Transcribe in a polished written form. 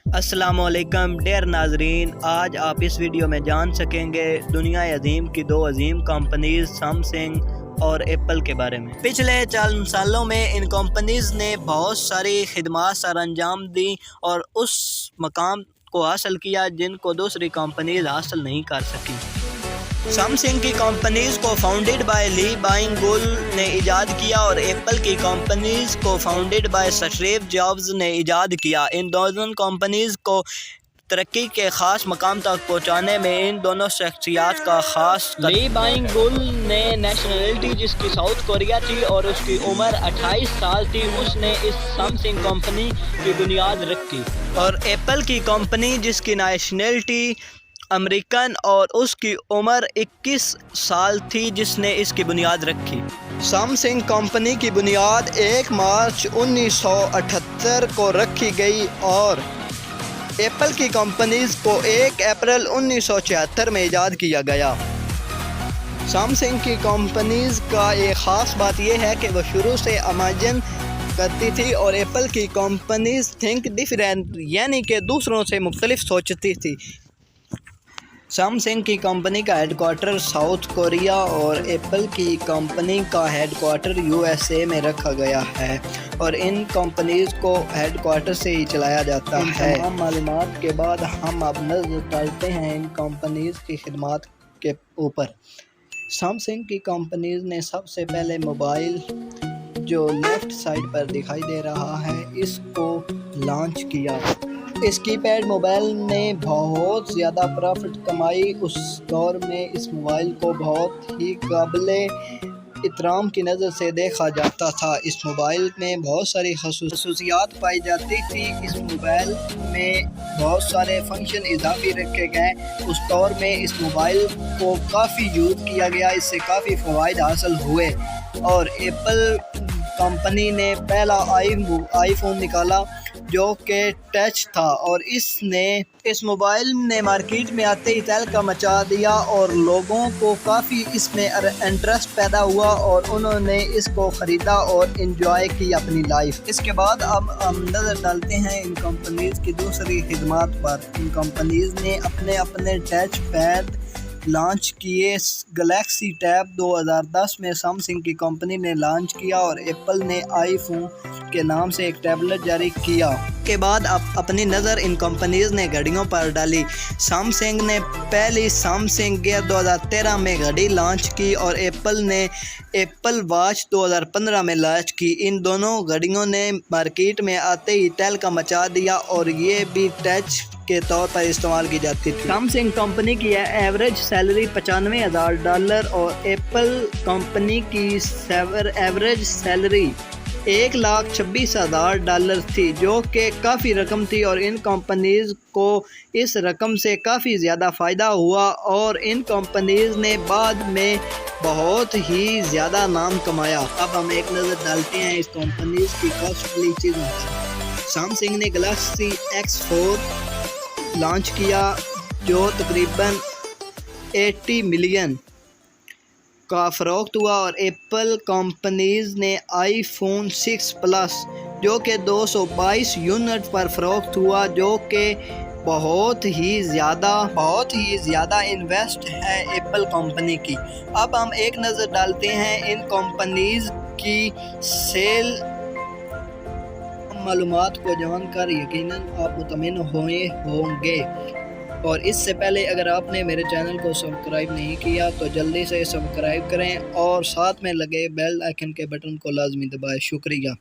السلام علیکم ڈیئر ناظرین، آج آپ اس ویڈیو میں جان سکیں گے دنیا عظیم کی دو عظیم کمپنیز سیمسنگ اور ایپل کے بارے میں۔ پچھلے 4 سالوں میں ان کمپنیز نے بہت ساری خدمات سر انجام دی اور اس مقام کو حاصل کیا جن کو دوسری کمپنیز حاصل نہیں کر سکی۔ سیمسنگ کی کمپنیز کو فاؤنڈڈ بائی لی بائنگ گل نے ایجاد کیا اور ایپل کی کمپنیز کو فاؤنڈڈ بائی سٹیو جابز نے ایجاد کیا۔ ان دونوں کمپنیز کو ترقی کے خاص مقام تک پہنچانے میں ان دونوں شخصیات کا خاص لی بائنگ گل نے نیشنلٹی جس کی ساؤتھ کوریا تھی اور اس کی عمر 28 سال تھی، اس نے اس سیمسنگ کمپنی کی بنیاد رکھی، اور ایپل کی کمپنی جس کی نیشنلٹی امریکن اور اس کی عمر 21 سال تھی جس نے اس کی بنیاد رکھی۔ سیمسنگ کمپنی کی بنیاد 1 مارچ 1978 کو رکھی گئی اور ایپل کی کمپنیز کو 1 اپریل 1976 میں ایجاد کیا گیا۔ سیمسنگ کی کمپنیز کا ایک خاص بات یہ ہے کہ وہ شروع سے امیجن کرتی تھی اور ایپل کی کمپنیز تھنک ڈفرینٹ یعنی کہ دوسروں سے مختلف سوچتی تھی۔ سیمسنگ کی کمپنی کا ہیڈ کوارٹر ساؤتھ کوریا اور ایپل کی کمپنی کا ہیڈ کوارٹر USA میں رکھا گیا ہے اور ان کمپنیز کو ہیڈ کوارٹر سے ہی چلایا جاتا ہے۔ تمام معلومات کے بعد ہم اب نظر ڈالتے ہیں ان کمپنیز کی خدمات کے اوپر۔ سیمسنگ کی کمپنیز نے سب سے پہلے موبائل جو لیفٹ سائڈ پر دکھائی دے رہا ہے اس کو لانچ کیا۔ اس کی پیڈ موبائل نے بہت زیادہ پرافٹ کمائی۔ اس دور میں اس موبائل کو بہت ہی قابل احترام کی نظر سے دیکھا جاتا تھا۔ اس موبائل میں بہت ساری خصوصیات پائی جاتی تھی۔ اس موبائل میں بہت سارے فنکشن اضافی رکھے گئے۔ اس دور میں اس موبائل کو کافی یوز کیا گیا، اس سے کافی فوائد حاصل ہوئے اور ایپل کمپنی نے پہلا آئی فون نکالا جو کہ ٹچ تھا اور اس موبائل نے مارکیٹ میں آتے ہی تہلکہ مچا دیا اور لوگوں کو کافی اس میں انٹرسٹ پیدا ہوا اور انہوں نے اس کو خریدا اور انجوائے کی اپنی لائف۔ اس کے بعد اب ہم نظر ڈالتے ہیں ان کمپنیز کی دوسری خدمات پر۔ ان کمپنیز نے اپنے ٹچ پیڈ لانچ کیے۔ گلیکسی ٹیب 2010 میں سیمسنگ کی کمپنی نے لانچ کیا اور ایپل نے آئی فون کے نام سے ایک ٹیبلٹ جاری کیا۔ کے بعد اپنی نظر ان کمپنیز نے گھڑیوں پر ڈالی۔ سیمسنگ نے پہلی سیمسنگ گیئر 2013 میں گھڑی لانچ کی اور ایپل نے ایپل واچ 2015 میں لانچ کی۔ ان دونوں گھڑیوں نے مارکیٹ میں آتے ہی تہلکہ مچا دیا اور یہ بھی ٹچ کے طور پر استعمال کی جاتی تھی۔ سیمسنگ کمپنی کی ایوریج سیلری $95,000 اور ایپل کمپنی کی ایوریج سیلری $126,000 تھی، جو کہ کافی رقم تھی اور ان کمپنیز کو اس رقم سے کافی زیادہ فائدہ ہوا اور ان کمپنیز نے بعد میں بہت ہی زیادہ نام کمایا۔ اب ہم ایک نظر ڈالتے ہیں اس کمپنیز کی کاسٹلی چیزوں پر۔ سیمسنگ نے گلیکسی X4 لانچ کیا جو تقریباً 80 ملین کا فروخت ہوا اور ایپل کمپنیز نے آئی فون 6 پلس جو کہ 222 یونٹ پر فروخت ہوا، جو کہ بہت ہی زیادہ انویسٹ ہے ایپل کمپنی کی۔ اب ہم ایک نظر ڈالتے ہیں ان کمپنیز کی سیل معلومات کو جان کر یقیناً آپ مطمئن ہوئے ہوں گے، اور اس سے پہلے اگر آپ نے میرے چینل کو سبسکرائب نہیں کیا تو جلدی سے سبسکرائب کریں اور ساتھ میں لگے بیل آئیکن کے بٹن کو لازمی دبائیں۔ شکریہ۔